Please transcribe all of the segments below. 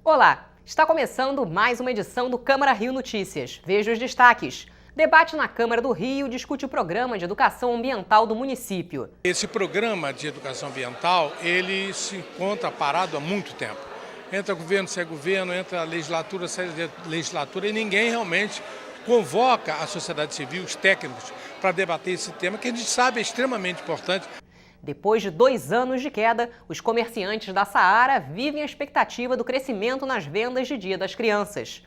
Olá, está começando mais uma edição do Câmara Rio Notícias. Veja os destaques. Debate na Câmara do Rio discute o programa de educação ambiental do município. Esse programa de educação ambiental, ele se encontra parado há muito tempo. Entra governo, sai governo, entra legislatura, sai legislatura e ninguém realmente convoca a sociedade civil, os técnicos, para debater esse tema que a gente sabe é extremamente importante. Depois de 2 anos de queda, os comerciantes da Saara vivem a expectativa do crescimento nas vendas de Dia das Crianças.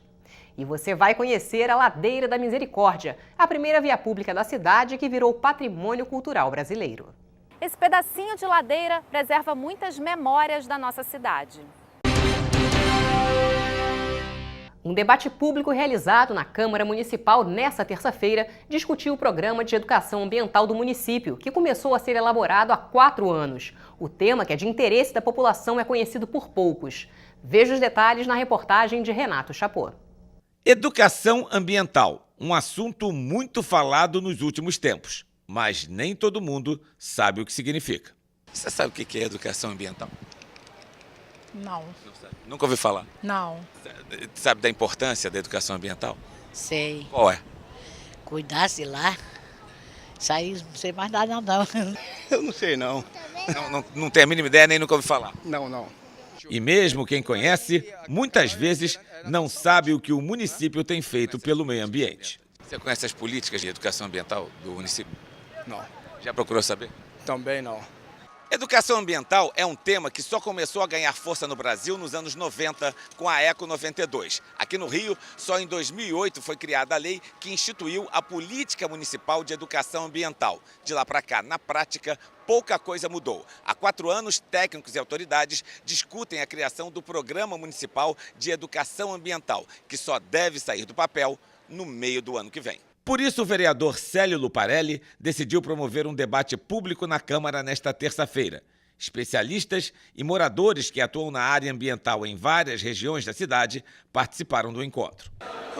E você vai conhecer a Ladeira da Misericórdia, a primeira via pública da cidade que virou patrimônio cultural brasileiro. Esse pedacinho de ladeira preserva muitas memórias da nossa cidade. Um debate público realizado na Câmara Municipal nesta terça-feira discutiu o programa de educação ambiental do município, que começou a ser elaborado há 4 anos. O tema, que é de interesse da população, é conhecido por poucos. Veja os detalhes na reportagem de Renato Chapô. Educação ambiental, um assunto muito falado nos últimos tempos, mas nem todo mundo sabe o que significa. Você sabe o que é educação ambiental? Não. Não sabe. Nunca ouviu falar? Não. Sabe da importância da educação ambiental? Sei. Qual é? Cuidar-se lá. Isso aí não sei mais nada não. Eu não sei não. Não tem a mínima ideia, nem nunca ouviu falar. Não. E mesmo quem conhece, muitas vezes não sabe o que o município tem feito pelo meio ambiente. Você conhece as políticas de educação ambiental do município? Não. Já procurou saber? Também não. Educação ambiental é um tema que só começou a ganhar força no Brasil nos anos 90, com a ECO 92. Aqui no Rio, só em 2008 foi criada a lei que instituiu a Política Municipal de Educação Ambiental. De lá para cá, na prática, pouca coisa mudou. Há 4 anos, técnicos e autoridades discutem a criação do Programa Municipal de Educação Ambiental, que só deve sair do papel no meio do ano que vem. Por isso, o vereador Célio Luparelli decidiu promover um debate público na Câmara nesta terça-feira. Especialistas e moradores que atuam na área ambiental em várias regiões da cidade participaram do encontro.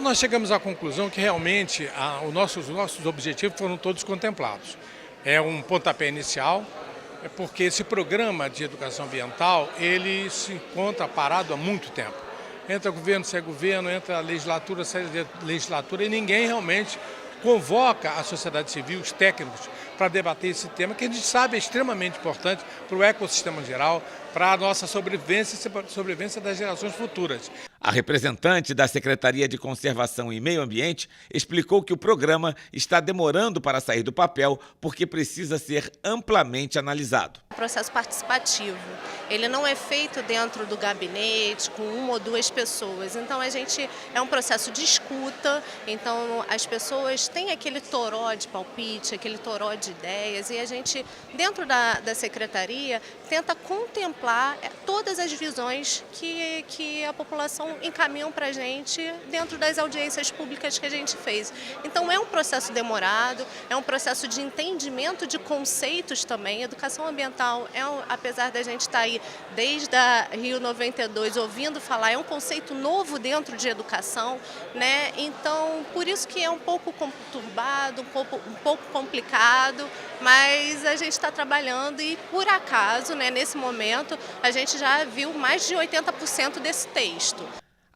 Nós chegamos à conclusão que realmente os nossos objetivos foram todos contemplados. É um pontapé inicial, porque esse programa de educação ambiental, ele se encontra parado há muito tempo. Entra governo, sai governo, entra legislatura, sai legislatura e ninguém realmente convoca a sociedade civil, os técnicos, para debater esse tema que a gente sabe é extremamente importante para o ecossistema geral, para a nossa sobrevivência e a sobrevivência das gerações futuras. A representante da Secretaria de Conservação e Meio Ambiente explicou que o programa está demorando para sair do papel porque precisa ser amplamente analisado. Processo participativo, ele não é feito dentro do gabinete com 1 ou 2 pessoas, então é um processo de escuta, então as pessoas têm aquele toró de palpite, aquele toró de ideias e a gente, dentro da secretaria, tenta contemplar todas as visões que a população encaminham para a gente dentro das audiências públicas que a gente fez. Então é um processo demorado, é um processo de entendimento de conceitos também. Educação ambiental, apesar da gente estar aí desde a Rio 92 ouvindo falar, é um conceito novo dentro de educação, né? Então por isso que é um pouco conturbado, um pouco complicado, mas a gente está trabalhando e por acaso, né, nesse momento, a gente já viu mais de 80% desse texto.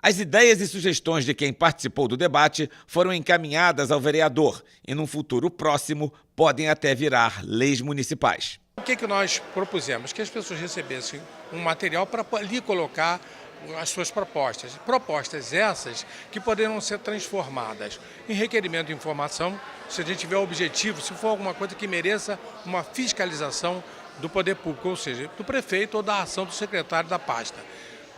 As ideias e sugestões de quem participou do debate foram encaminhadas ao vereador e, num futuro próximo, podem até virar leis municipais. O que nós propusemos? Que as pessoas recebessem um material para ali colocar as suas propostas. Propostas essas que poderão ser transformadas em requerimento de informação, se a gente tiver o objetivo, se for alguma coisa que mereça uma fiscalização do poder público, ou seja, do prefeito ou da ação do secretário da pasta.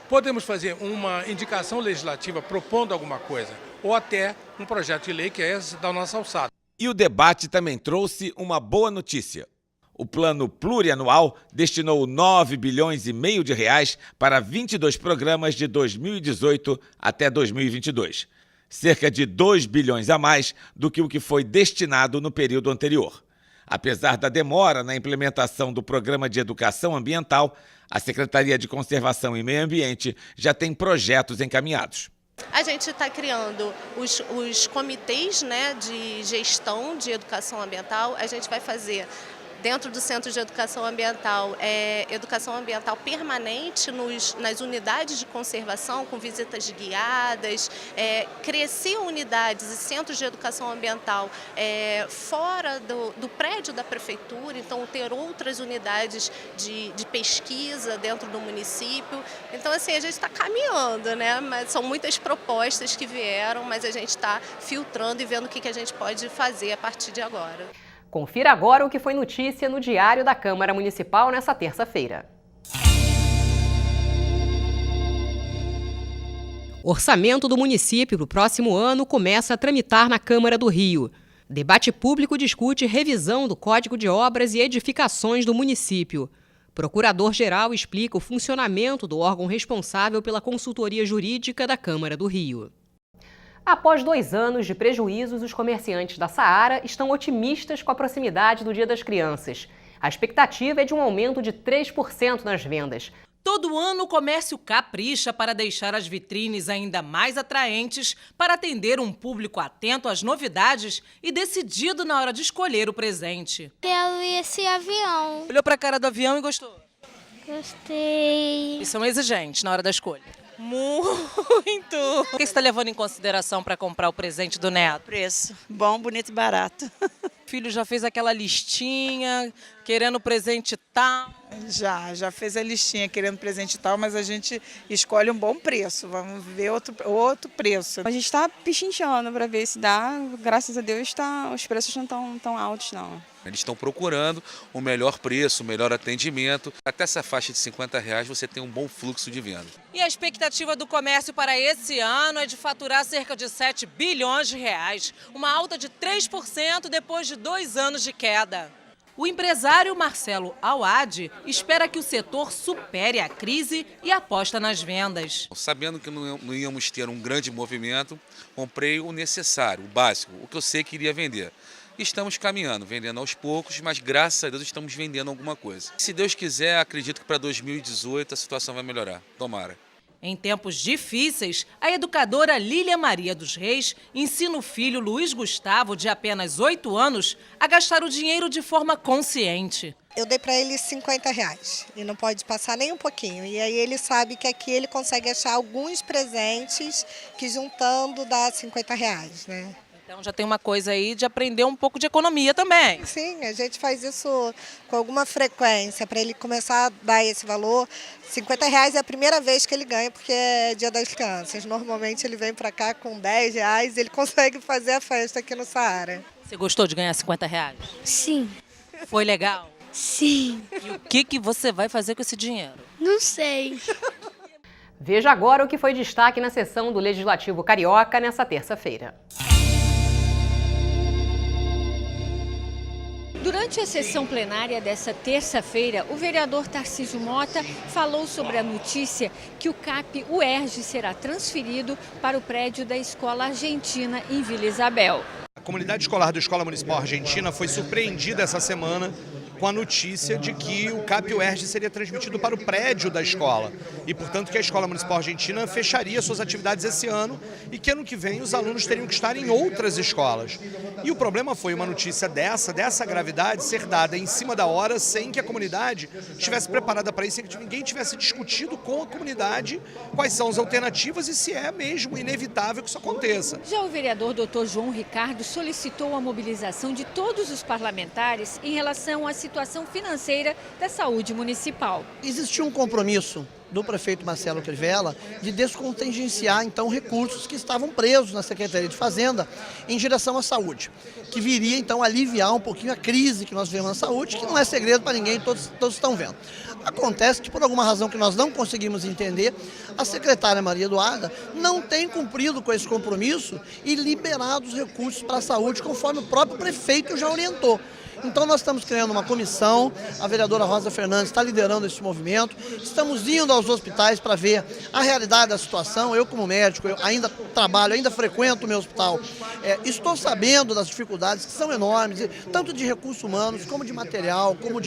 Podemos fazer uma indicação legislativa propondo alguma coisa, ou até um projeto de lei que é esse da nossa alçada. E o debate também trouxe uma boa notícia. O plano plurianual destinou 9,5 bilhões de reais para 22 programas de 2018 até 2022. Cerca de 2 bilhões a mais do que o que foi destinado no período anterior. Apesar da demora na implementação do Programa de Educação Ambiental, a Secretaria de Conservação e Meio Ambiente já tem projetos encaminhados. A gente está criando os comitês, né, de gestão de educação ambiental. A gente vai fazer dentro do Centro de Educação Ambiental, educação ambiental permanente nas unidades de conservação, com visitas guiadas, crescer unidades e centros de educação ambiental fora do prédio da prefeitura, então ter outras unidades de pesquisa dentro do município. Então, assim, a gente está caminhando, né? Mas são muitas propostas que vieram, mas a gente está filtrando e vendo o que a gente pode fazer a partir de agora. Confira agora o que foi notícia no Diário da Câmara Municipal nesta terça-feira. Orçamento do município para o próximo ano começa a tramitar na Câmara do Rio. Debate público discute revisão do Código de Obras e Edificações do município. Procurador-geral explica o funcionamento do órgão responsável pela consultoria jurídica da Câmara do Rio. Após 2 anos de prejuízos, os comerciantes da Saara estão otimistas com a proximidade do Dia das Crianças. A expectativa é de um aumento de 3% nas vendas. Todo ano o comércio capricha para deixar as vitrines ainda mais atraentes para atender um público atento às novidades e decidido na hora de escolher o presente. Quero esse avião. Olhou para a cara do avião e gostou? Gostei. E são exigentes na hora da escolha? Muito! O que você está levando em consideração para comprar o presente do neto? Preço. Bom, bonito e barato. O filho já fez aquela listinha, querendo presente tal? Já fez a listinha querendo presente tal, mas a gente escolhe um bom preço. Vamos ver outro preço. A gente está pichinchando para ver se dá. Graças a Deus os preços não estão tão altos, não. Eles estão procurando o melhor preço, o melhor atendimento. Até essa faixa de R$50 você tem um bom fluxo de venda. E a expectativa do comércio para esse ano é de faturar cerca de R$7 bilhões, uma alta de 3% depois de 2 anos de queda. O empresário Marcelo Awad espera que o setor supere a crise e aposta nas vendas. Sabendo que não íamos ter um grande movimento, comprei o necessário, o básico, o que eu sei que iria vender. Estamos caminhando, vendendo aos poucos, mas graças a Deus estamos vendendo alguma coisa. Se Deus quiser, acredito que para 2018 a situação vai melhorar. Tomara. Em tempos difíceis, a educadora Lília Maria dos Reis ensina o filho Luiz Gustavo, de apenas 8 anos, a gastar o dinheiro de forma consciente. Eu dei para ele R$50 e não pode passar nem um pouquinho. E aí ele sabe que aqui ele consegue achar alguns presentes que juntando dá R$50, né? Então já tem uma coisa aí de aprender um pouco de economia também. Sim, a gente faz isso com alguma frequência para ele começar a dar esse valor. R$50 é a primeira vez que ele ganha, porque é Dia das Crianças. Normalmente ele vem para cá com R$10 e ele consegue fazer a festa aqui no Saara. Você gostou de ganhar R$50? Sim. Foi legal? Sim. E o que você vai fazer com esse dinheiro? Não sei. Veja agora o que foi destaque na sessão do Legislativo Carioca nessa terça-feira. Durante a sessão plenária desta terça-feira, o vereador Tarcísio Mota falou sobre a notícia que o CAP UERJ será transferido para o prédio da Escola Argentina em Vila Isabel. A comunidade escolar da Escola Municipal Argentina foi surpreendida essa semana com a notícia de que o CAP UERJ seria transmitido para o prédio da escola e, portanto, que a Escola Municipal Argentina fecharia suas atividades esse ano e que ano que vem os alunos teriam que estar em outras escolas. E o problema foi uma notícia dessa gravidade ser dada em cima da hora sem que a comunidade estivesse preparada para isso, sem que ninguém tivesse discutido com a comunidade quais são as alternativas e se é mesmo inevitável que isso aconteça. Já o vereador Dr. João Ricardo solicitou a mobilização de todos os parlamentares em relação à situação financeira da saúde municipal. Existia um compromisso do prefeito Marcelo Crivella de descontingenciar, então, recursos que estavam presos na Secretaria de Fazenda em direção à saúde, que viria, então, aliviar um pouquinho a crise que nós vemos na saúde, que não é segredo para ninguém, todos estão vendo. Acontece que, por alguma razão que nós não conseguimos entender, a secretária Maria Eduarda não tem cumprido com esse compromisso e liberado os recursos para a saúde, conforme o próprio prefeito já orientou. Então nós estamos criando uma comissão, a vereadora Rosa Fernandes está liderando esse movimento, estamos indo aos hospitais para ver a realidade da situação. Eu, como médico, eu ainda trabalho, ainda frequento o meu hospital, estou sabendo das dificuldades que são enormes, tanto de recursos humanos, como de material, como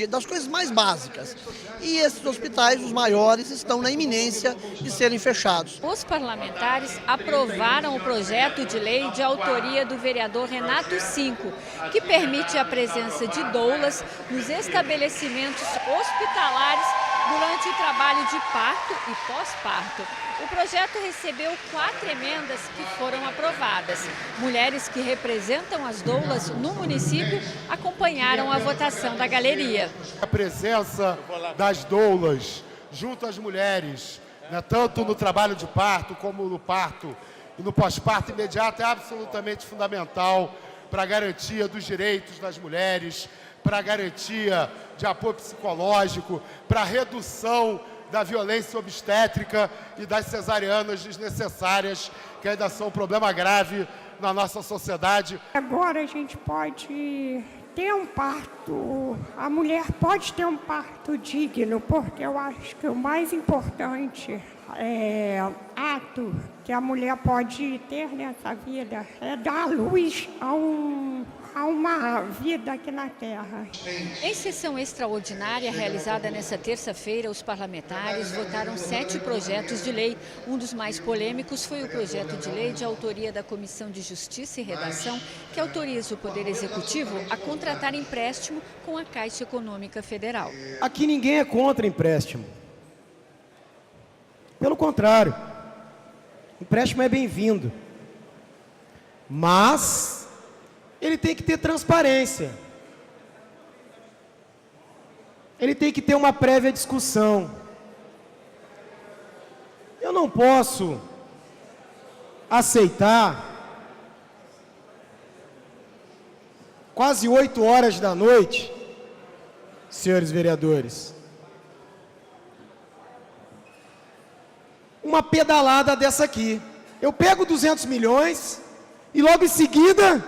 das coisas mais básicas. E esses hospitais, os maiores, estão na iminência de serem fechados. Os parlamentares aprovaram o projeto de lei de autoria do vereador Renato Cinco, que permite a presença de doulas nos estabelecimentos hospitalares durante o trabalho de parto e pós-parto. O projeto recebeu 4 emendas que foram aprovadas. Mulheres que representam as doulas no município acompanharam a votação da galeria. A presença das doulas junto às mulheres, né, tanto no trabalho de parto como no parto e no pós-parto imediato, é absolutamente fundamental para a garantia dos direitos das mulheres, para a garantia de apoio psicológico, para a redução da violência obstétrica e das cesarianas desnecessárias, que ainda são um problema grave na nossa sociedade. Agora a gente pode ter um parto, a mulher pode ter um parto digno, porque eu acho que o mais importante ato que a mulher pode ter nessa vida é dar luz a uma vida aqui na Terra. Em sessão extraordinária realizada nesta terça-feira, os parlamentares votaram 7 projetos de lei. Um dos mais polêmicos foi o projeto de lei de autoria da Comissão de Justiça e Redação, que autoriza o Poder Executivo a contratar empréstimo com a Caixa Econômica Federal. Aqui ninguém é contra empréstimo. Pelo contrário, empréstimo é bem-vindo. Mas ele tem que ter transparência. Ele tem que ter uma prévia discussão. Eu não posso aceitar, quase 8 horas da noite, senhores vereadores, uma pedalada dessa aqui. Eu pego 200 milhões e logo em seguida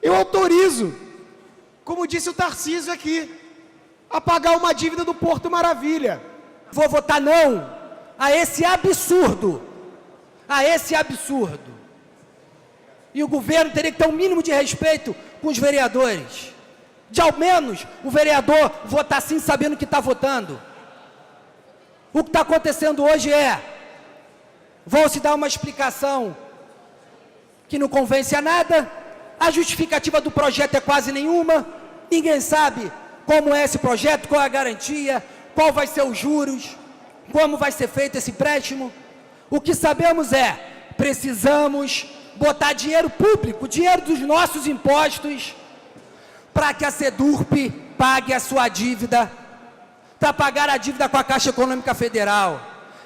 eu autorizo, como disse o Tarcísio aqui, a pagar uma dívida do Porto Maravilha. Vou votar não a esse absurdo, E o governo teria que ter um mínimo de respeito com os vereadores. De ao menos o vereador votar sim sabendo que está votando. O que está acontecendo hoje vão se dar uma explicação que não convence a nada, a justificativa do projeto é quase nenhuma, ninguém sabe como é esse projeto, qual é a garantia, qual vai ser os juros, como vai ser feito esse empréstimo. O que sabemos precisamos botar dinheiro público, dinheiro dos nossos impostos, para que a SEDURP pague a sua dívida, para pagar a dívida com a Caixa Econômica Federal.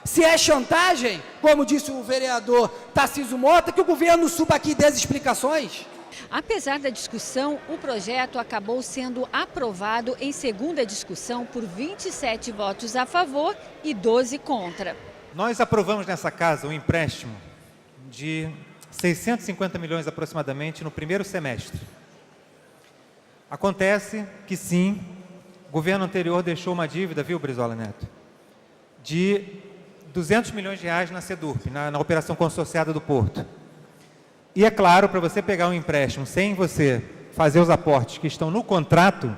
Se é chantagem, como disse o vereador Tarcísio Mota, que o governo suba aqui e dê as explicações. Apesar da discussão, o projeto acabou sendo aprovado em segunda discussão por 27 votos a favor e 12 contra. Nós aprovamos nessa casa um empréstimo de 650 milhões aproximadamente no primeiro semestre. Acontece que sim, o governo anterior deixou uma dívida, viu, Brizola Neto, de 200 milhões de reais na SEDURP, na operação consorciada do Porto. E é claro, para você pegar um empréstimo sem você fazer os aportes que estão no contrato,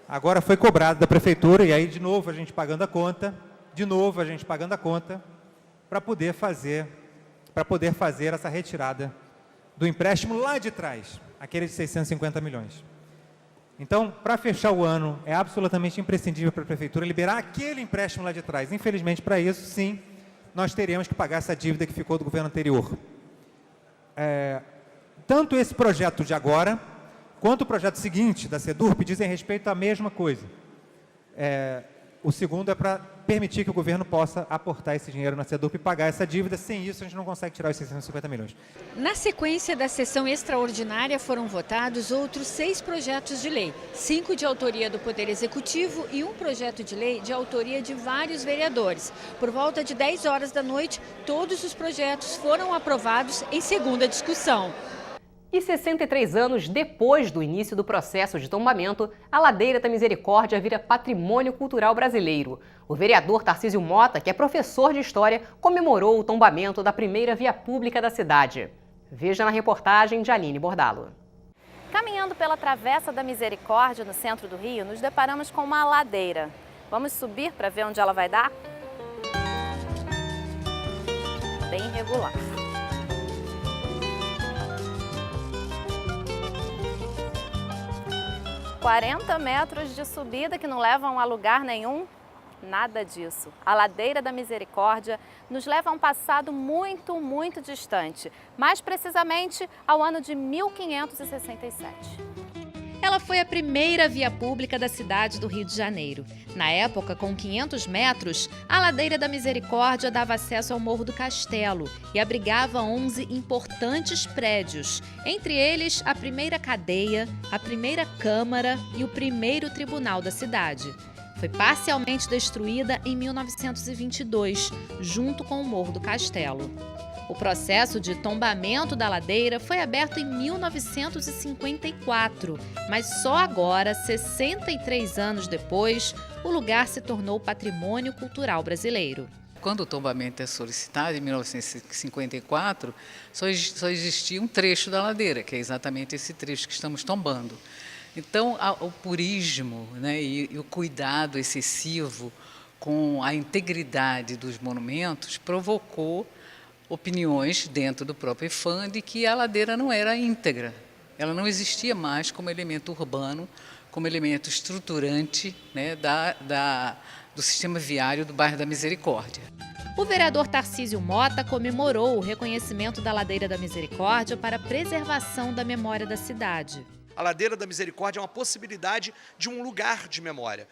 agora foi cobrado da prefeitura, e aí de novo a gente pagando a conta, para poder fazer essa retirada do empréstimo lá de trás, aquele de 650 milhões. Então, para fechar o ano, é absolutamente imprescindível para a prefeitura liberar aquele empréstimo lá de trás. Infelizmente, para isso, sim, nós teríamos que pagar essa dívida que ficou do governo anterior. Tanto esse projeto de agora, quanto o projeto seguinte da SEDURP dizem respeito à mesma coisa. O segundo é para permitir que o governo possa aportar esse dinheiro na SEDURP e pagar essa dívida. Sem isso, a gente não consegue tirar os 650 milhões. Na sequência da sessão extraordinária, foram votados outros 6 projetos de lei, 5 de autoria do Poder Executivo e um projeto de lei de autoria de vários vereadores. Por volta de 10 horas da noite, todos os projetos foram aprovados em segunda discussão. E 63 anos depois do início do processo de tombamento, a Ladeira da Misericórdia vira patrimônio cultural brasileiro. O vereador Tarcísio Mota, que é professor de História, comemorou o tombamento da primeira via pública da cidade. Veja na reportagem de Aline Bordalo. Caminhando pela Travessa da Misericórdia, no centro do Rio, nos deparamos com uma ladeira. Vamos subir para ver onde ela vai dar? Bem irregular. 40 metros de subida que não levam a lugar nenhum? Nada disso. A Ladeira da Misericórdia nos leva a um passado muito, muito distante. Mais precisamente ao ano de 1567. Ela foi a primeira via pública da cidade do Rio de Janeiro. Na época, com 500 metros, a Ladeira da Misericórdia dava acesso ao Morro do Castelo e abrigava 11 importantes prédios, entre eles a primeira cadeia, a primeira Câmara e o primeiro Tribunal da cidade. Foi parcialmente destruída em 1922, junto com o Morro do Castelo. O processo de tombamento da ladeira foi aberto em 1954, mas só agora, 63 anos depois, o lugar se tornou patrimônio cultural brasileiro. Quando o tombamento é solicitado, em 1954, só existia um trecho da ladeira, que é exatamente esse trecho que estamos tombando. Então, o purismo, né, e o cuidado excessivo com a integridade dos monumentos provocou opiniões dentro do próprio IPHAN de que a ladeira não era íntegra. Ela não existia mais como elemento urbano, como elemento estruturante, né, do sistema viário do bairro da Misericórdia. O vereador Tarcísio Mota comemorou o reconhecimento da Ladeira da Misericórdia para a preservação da memória da cidade. A Ladeira da Misericórdia é uma possibilidade de um lugar de memória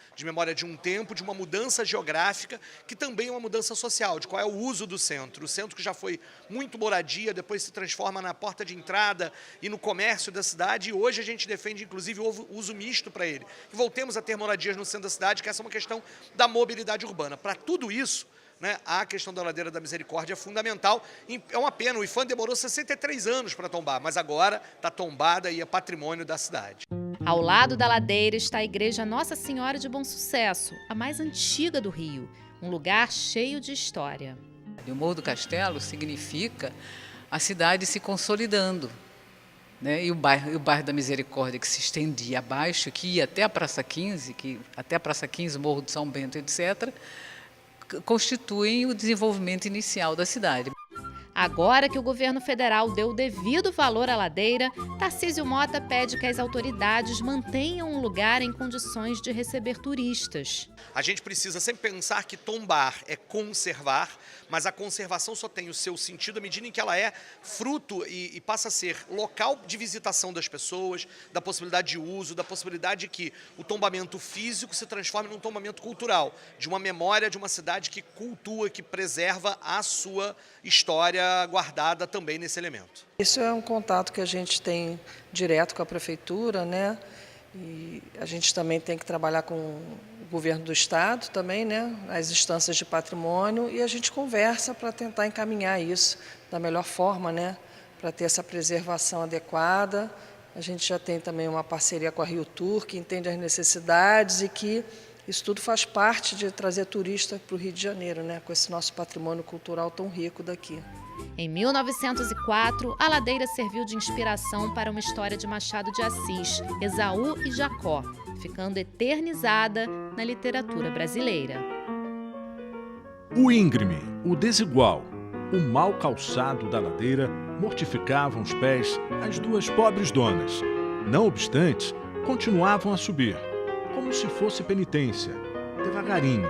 de um tempo, de uma mudança geográfica, que também é uma mudança social, de qual é o uso do centro. O centro que já foi muito moradia, depois se transforma na porta de entrada e no comércio da cidade, e hoje a gente defende, inclusive, o uso misto para ele. Que voltemos a ter moradias no centro da cidade, que essa é uma questão da mobilidade urbana. Para tudo isso, né, a questão da Ladeira da Misericórdia é fundamental. É uma pena, o IPHAN demorou 63 anos para tombar, mas agora está tombada e é patrimônio da cidade. Ao lado da ladeira está a Igreja Nossa Senhora de Bom Sucesso, a mais antiga do Rio, um lugar cheio de história. O Morro do Castelo significa a cidade se consolidando, né? E o bairro da Misericórdia, que se estendia abaixo, que ia até a Praça 15, o Morro de São Bento, etc., constituem o desenvolvimento inicial da cidade. Agora que o governo federal deu o devido valor à ladeira, Tarcísio Mota pede que as autoridades mantenham um lugar em condições de receber turistas. A gente precisa sempre pensar que tombar é conservar, mas a conservação só tem o seu sentido à medida em que ela é fruto e passa a ser local de visitação das pessoas, da possibilidade de uso, da possibilidade de que o tombamento físico se transforme num tombamento cultural, de uma memória de uma cidade que cultua, que preserva a sua história guardada também nesse elemento. Isso é um contato que a gente tem direto com a prefeitura, né? E a gente também tem que trabalhar com o governo do estado também, né? As instâncias de patrimônio, e a gente conversa para tentar encaminhar isso da melhor forma, né? Para ter essa preservação adequada. A gente já tem também uma parceria com a Rio Tour, que entende as necessidades e que isso tudo faz parte de trazer turista para o Rio de Janeiro, né? Com esse nosso patrimônio cultural tão rico daqui. Em 1904, a ladeira serviu de inspiração para uma história de Machado de Assis, Esaú e Jacó, ficando eternizada na literatura brasileira. O íngreme, o desigual, o mal calçado da ladeira mortificavam os pés às duas pobres donas. Não obstante, continuavam a subir, como se fosse penitência, devagarinho,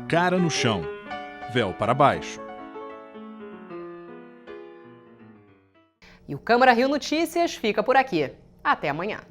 cara no chão, véu para baixo. E o Câmara Rio Notícias fica por aqui. Até amanhã.